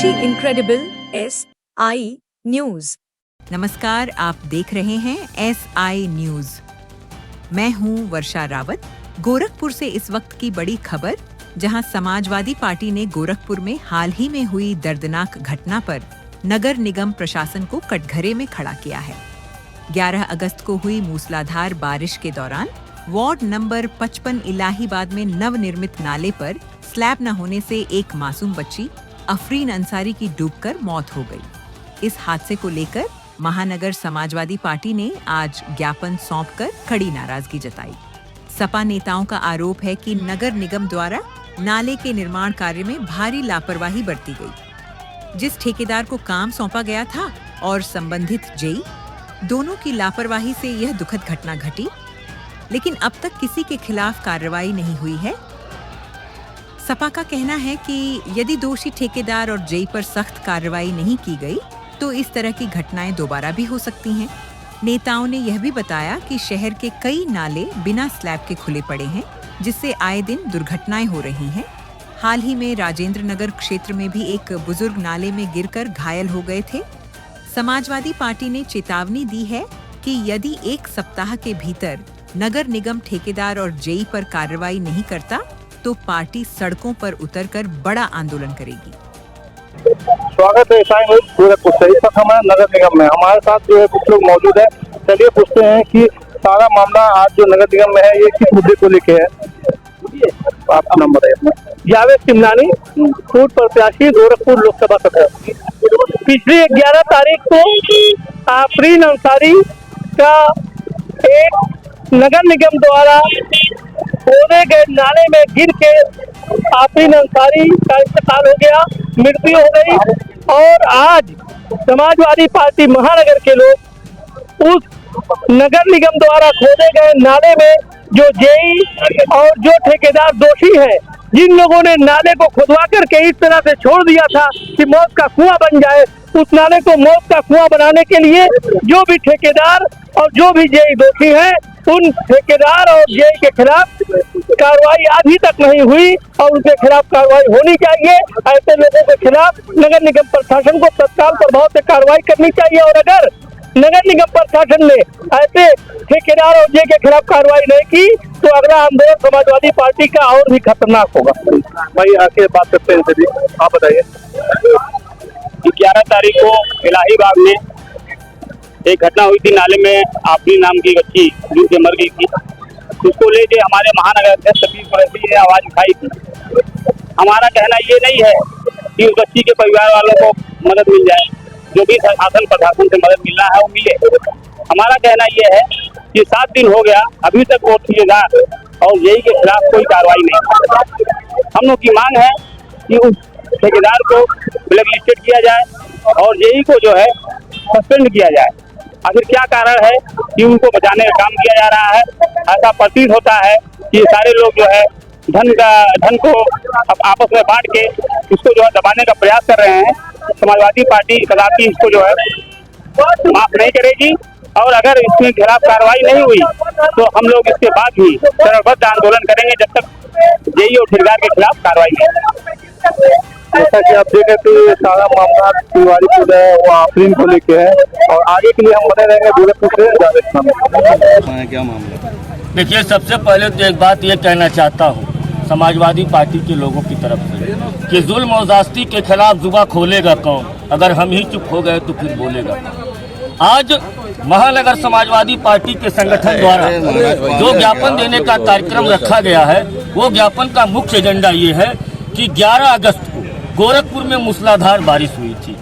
ऋषि incredible SI news. नमस्कार, आप देख रहे हैं SI न्यूज। मैं हूं वर्षा रावत। गोरखपुर से इस वक्त की बड़ी खबर, जहां समाजवादी पार्टी ने गोरखपुर में हाल ही में हुई दर्दनाक घटना पर नगर निगम प्रशासन को कटघरे में खड़ा किया है। 11 अगस्त को हुई मूसलाधार बारिश के दौरान वार्ड नंबर 55 इलाहीबाद में नवनिर्मित नाले पर स्लैब न होने से एक मासूम बच्ची अफरीन अंसारी की डूबकर मौत हो गई। इस हादसे को लेकर महानगर समाजवादी पार्टी ने आज ज्ञापन सौंपकर कड़ी नाराजगी जताई। सपा नेताओं का आरोप है कि नगर निगम द्वारा नाले के निर्माण कार्य में भारी लापरवाही बरती गई। जिस ठेकेदार को काम सौंपा गया था और संबंधित जेई, दोनों की लापरवाही से यह दुखद घटना घटी, लेकिन अब तक किसी के खिलाफ कार्रवाई नहीं हुई है। सपा का कहना है कि यदि दोषी ठेकेदार और जेई पर सख्त कार्रवाई नहीं की गई तो इस तरह की घटनाएं दोबारा भी हो सकती हैं। नेताओं ने यह भी बताया कि शहर के कई नाले बिना स्लैब के खुले पड़े हैं, जिससे आए दिन दुर्घटनाएं हो रही हैं। हाल ही में राजेंद्र नगर क्षेत्र में भी एक बुजुर्ग नाले में गिरकर घायल हो गए थे। समाजवादी पार्टी ने चेतावनी दी है कि यदि एक सप्ताह के भीतर नगर निगम ठेकेदार और जेई पर कार्रवाई नहीं करता तो पार्टी सड़कों पर उतरकर बड़ा आंदोलन करेगी। स्वागत है SI न्यूज गोरखपुर से। इस वक्त हमारे नगर निगम में हमारे साथ जो है कुछ लोग मौजूद है। चलिए पूछते हैं कि सारा मामला आज जो नगर निगम में है ये किस मुद्दे को लेके है। आपका नंबर है? जावेद सिमनानी, फूड प्रत्याशी, गोरखपुर लोकसभा सदस्य। पिछली 11 तारीख को अफरीन अंसारी का एक नगर निगम द्वारा खोदे गए नाले में गिर के अफरीन अंसारी का इंतकाल हो गया, मृत्यु हो गई। और आज समाजवादी पार्टी महानगर के लोग उस नगर निगम द्वारा खोदे गए नाले में जो जेई और जो ठेकेदार दोषी है, जिन लोगों ने नाले को खुदवा करके इस तरह से छोड़ दिया था कि मौत का कुआं बन जाए, उस नाले को मौत का कुआं बनाने के लिए जो भी ठेकेदार और जो भी जेई दोषी है, उन ठेकेदार और जेई के खिलाफ कार्रवाई अभी तक नहीं हुई और उनके खिलाफ कार्रवाई होनी चाहिए। ऐसे लोगों के खिलाफ नगर निगम प्रशासन को तत्काल प्रभाव से कार्रवाई करनी चाहिए। और अगर नगर निगम प्रशासन ने ऐसे ठेकेदार और जेई के खिलाफ कार्रवाई नहीं की तो अगला आंदोलन समाजवादी पार्टी का और भी खतरनाक होगा। भाई आके बात करते हैं सभी, आप बताइए। 11 तारीख को इलाहीबाद में एक घटना हुई थी। नाले में आफरीन नाम की बच्ची डूब के मर गई थी। उसको लेके हमारे महानगर अध्यक्ष सतीश कुरैशी ने आवाज उठाई थी। हमारा कहना ये नहीं है कि उस बच्ची के परिवार वालों को मदद मिल जाए, जो भी शासन प्रशासन से मदद मिलना है वो मिले। हमारा कहना ये है कि 7 दिन हो गया, अभी तक वो ठेकेदार और जेई के खिलाफ कोई कार्रवाई नहीं। हम लोग की मांग है कि उस ठेकेदार को ब्लैक लिस्टेड किया जाए और जेई को जो है सस्पेंड किया जाए। आखिर क्या कारण है कि उनको बचाने का काम किया जा रहा है? ऐसा प्रतीत होता है कि ये सारे लोग जो है धन को आपस में बांट के इसको जो है दबाने का प्रयास कर रहे हैं। समाजवादी पार्टी कदापि इसको जो है माफ नहीं करेगी और अगर इसके खिलाफ कार्रवाई नहीं हुई तो हम लोग इसके बाद भी चरणबद्ध आंदोलन करेंगे जब तक जेई और ठेकेदार के खिलाफ कार्रवाई नहीं। जैसा कि आप देखें तो ये सारा मामला तिवारीपुर है, वो अफरीन को लेके है और आगे के लिए हम बने रहेंगे गोरखपुर से। जावेद, क्या मामला? देखिए, सबसे पहले तो एक बात ये कहना चाहता हूँ समाजवादी पार्टी के लोगों की तरफ से कि जुल्म और ज़्यादती के खिलाफ जुबान खोलेगा कौन? अगर हम ही चुप हो गए तो फिर बोलेगा कौन? आज महानगर समाजवादी पार्टी के संगठन द्वारा जो ज्ञापन देने का कार्यक्रम रखा गया है, वो ज्ञापन का मुख्य एजेंडा ये है कि 11 अगस्त को गोरखपुर में मूसलाधार बारिश हुई थी।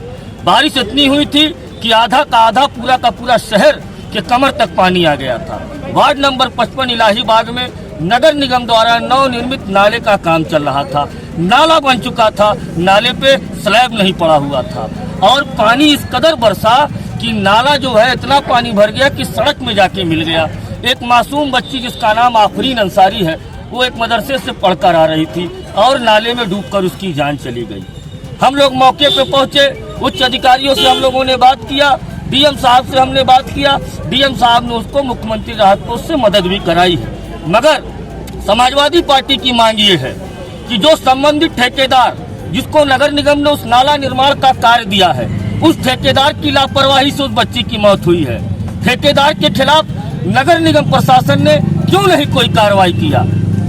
बारिश इतनी हुई थी कि आधा का आधा पूरा का पूरा शहर के कमर तक पानी आ गया था। वार्ड नंबर 55 इलाहीबाद में नगर निगम द्वारा नवनिर्मित नाले का काम चल रहा था। नाला बन चुका था, नाले पे स्लैब नहीं पड़ा हुआ था और पानी इस कदर बरसा कि नाला जो है इतना पानी भर गया कि सड़क में जाके मिल गया। एक मासूम बच्ची जिसका नाम अफरीन अंसारी है, वो एक मदरसे से पढ़कर आ रही थी और नाले में डूबकर उसकी जान चली गई। हम लोग मौके पे पहुंचे, उच्च अधिकारियों से हम लोगों ने बात किया, डीएम साहब से हमने बात किया। डीएम साहब ने उसको मुख्यमंत्री राहत कोष से मदद भी कराई है। मगर समाजवादी पार्टी की मांग ये है कि जो संबंधित ठेकेदार जिसको नगर निगम ने उस नाला निर्माण का कार्य दिया है, उस ठेकेदार की लापरवाही से उस बच्ची की मौत हुई है। ठेकेदार के खिलाफ नगर निगम प्रशासन ने क्यों नहीं कोई कार्रवाई किया?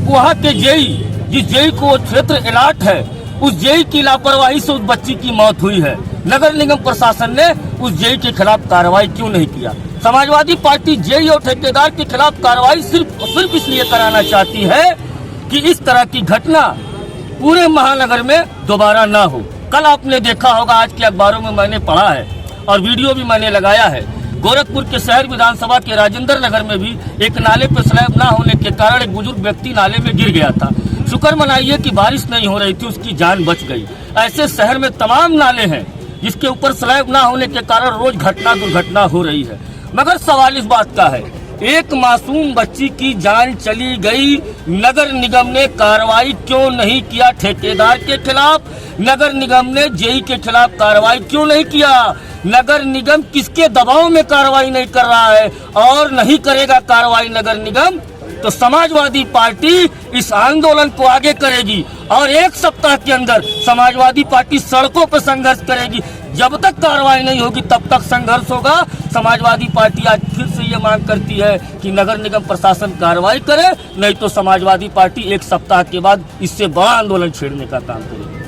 वहाँ के जेई, जिस जेई को क्षेत्र अलॉट है, उस जेई की लापरवाही से उस बच्ची की मौत हुई है। नगर निगम प्रशासन ने उस जेई के खिलाफ कार्रवाई क्यों नहीं किया? समाजवादी पार्टी जेई और ठेकेदार के खिलाफ कार्रवाई सिर्फ इसलिए कराना चाहती है कि इस तरह की घटना पूरे महानगर में दोबारा ना हो। कल आपने देखा होगा, आज के अखबारों में मैंने पढ़ा है और वीडियो भी मैंने लगाया है, गोरखपुर के शहर विधानसभा के राजेंद्र नगर में भी एक नाले पर स्लैब ना होने के कारण एक बुजुर्ग व्यक्ति नाले में गिर गया था। शुक्र मनाइए कि बारिश नहीं हो रही थी, उसकी जान बच गई। ऐसे शहर में तमाम नाले हैं जिसके ऊपर स्लैब ना होने के कारण रोज दुर्घटना हो रही है। मगर सवाल इस बात का है, एक मासूम बच्ची की जान चली गई, नगर निगम ने कार्रवाई क्यों नहीं किया? ठेकेदार के खिलाफ नगर निगम ने जेई के खिलाफ कार्रवाई क्यों नहीं किया? नगर निगम किसके दबाव में कार्रवाई नहीं कर रहा है और नहीं करेगा कार्रवाई नगर निगम, तो समाजवादी पार्टी इस आंदोलन को आगे करेगी और एक सप्ताह के अंदर समाजवादी पार्टी सड़कों पर संघर्ष करेगी। जब तक कार्रवाई नहीं होगी तब तक संघर्ष होगा। समाजवादी पार्टी आज फिर से ये मांग करती है कि नगर निगम प्रशासन कार्रवाई करे, नहीं तो समाजवादी पार्टी एक सप्ताह के बाद इससे बड़ा आंदोलन छेड़ने का काम करेगी।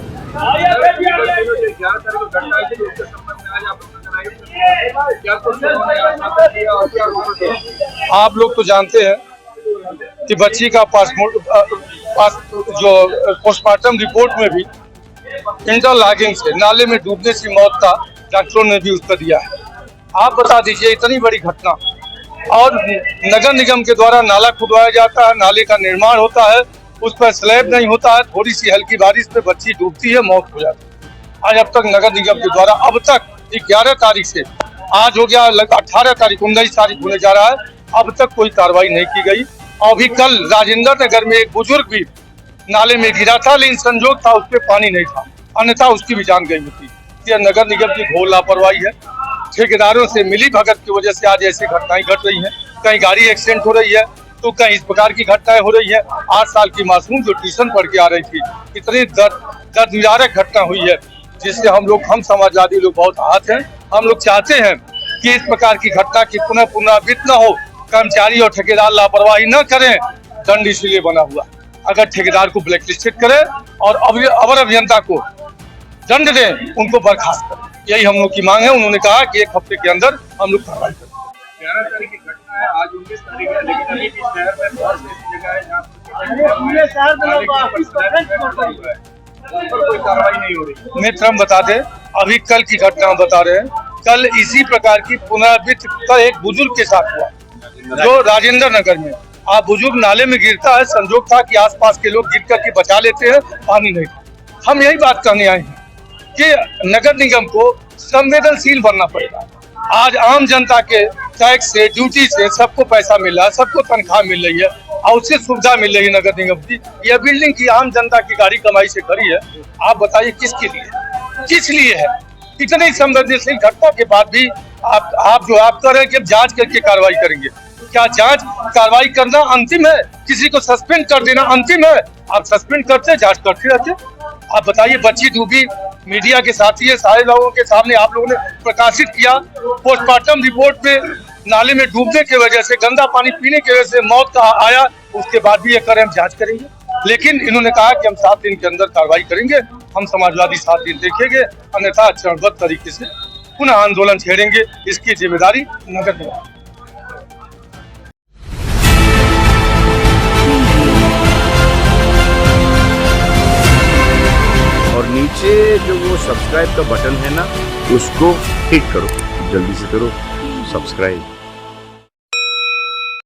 आप लोग तो जानते हैं कि बच्ची का जो पोस्टमार्टम रिपोर्ट में भी इंटरलॉकिंग से नाले में डूबने की मौत का डॉक्टरों ने भी उत्तर दिया है। आप बता दीजिए, इतनी बड़ी घटना और नगर निगम के द्वारा नाला खुदवाया जाता है, नाले का निर्माण होता है, उस पर स्लैब नहीं होता है, थोड़ी सी हल्की बारिश में बच्ची डूबती है, मौत हो जाती है। आज अब तक नगर निगम के द्वारा अब तक 11 तारीख से आज हो गया 18 तारीख 19 तारीख होने जा रहा है, अब तक कोई कार्रवाई नहीं की गई। और भी कल राजेंद्र नगर में एक बुजुर्ग भी नाले में गिरा था, लेकिन संजोग था उसपे पानी नहीं था, अन्यथा उसकी भी जान गई होती। यह नगर निगम की घोर लापरवाही है। ठेकेदारों से मिली भगत की वजह से आज ऐसी घटनाएं घट रही हैं। कहीं गाड़ी एक्सीडेंट हो रही है तो कहीं इस प्रकार की घटनाएं हो रही है। 8 साल की मासूम जो ट्यूशन पढ़ के आ रही थी, इतनी दर्दनाक घटना हुई है जिससे हम समाजवादी लोग बहुत आहत हैं। हम लोग चाहते हैं कि इस प्रकार की घटना की पुनरावृत्ति न हो, कर्मचारी और ठेकेदार लापरवाही न करें। दंड इसलिए बना हुआ, अगर ठेकेदार को ब्लैकलिस्टेड करे और अवर अभियंता को दंड दें, उनको बर्खास्त करें, यही हम लोग की मांग है। उन्होंने कहा कि 1 हफ्ते के अंदर हम लोग कार्रवाई करें। 11 तारीख की घटना है, आज 19 तारीख है, लेकिन अभी भी शहर में बहुत सी जगह है जहाँ पर कोई कार्रवाई नहीं हो रही। मित्र, हम बता दें, अभी कल की घटना हम बता रहे हैं। कल इसी प्रकार की पुनरावृत्ति का एक बुजुर्ग के साथ हुआ, जो राजेंद्र नगर में। आप बुजुर्ग नाले में गिरता है, संजोग था कि आसपास के लोग गिर करके बचा लेते हैं, पानी नहीं था। हम यही बात कहने आए हैं कि नगर निगम को संवेदनशील बनना पड़ेगा। आज आम जनता के टैक्स से, ड्यूटी से सबको पैसा मिल रहा है, सबको तनख्वाह मिल रही है और उससे सुविधा मिल रही है नगर निगम की। यह बिल्डिंग की आम जनता की गाड़ी कमाई से खड़ी है। आप बताइए किसके लिए, किस लिए है? इतनी संवेदनशील घटना के बाद भी आप कर रहे हैं कि जांच करके कार्रवाई करेंगे। क्या जांच कार्रवाई करना अंतिम है? किसी को सस्पेंड कर देना अंतिम है? आप सस्पेंड करते, जांच करते रहते। आप बताइए, बच्ची डूबी, मीडिया के साथी है, सारे लोगों के सामने आप लोगों ने प्रकाशित किया। पोस्टमार्टम रिपोर्ट में नाले में डूबने की वजह से, गंदा पानी पीने की वजह से मौत का आया, उसके बाद भी ये करें, हम जांच करेंगे। लेकिन इन्होंने कहा कि हम 7 दिन के अंदर कार्रवाई करेंगे। हम समाजवादी 7 दिन देखेंगे, अन्यथा चरणबद्ध तरीके से पुनः आंदोलन छेड़ेंगे। इसकी जिम्मेदारी नगर निगम। और नीचे जो वो सब्सक्राइब का बटन है ना, उसको हिट करो, जल्दी से करो सब्सक्राइब।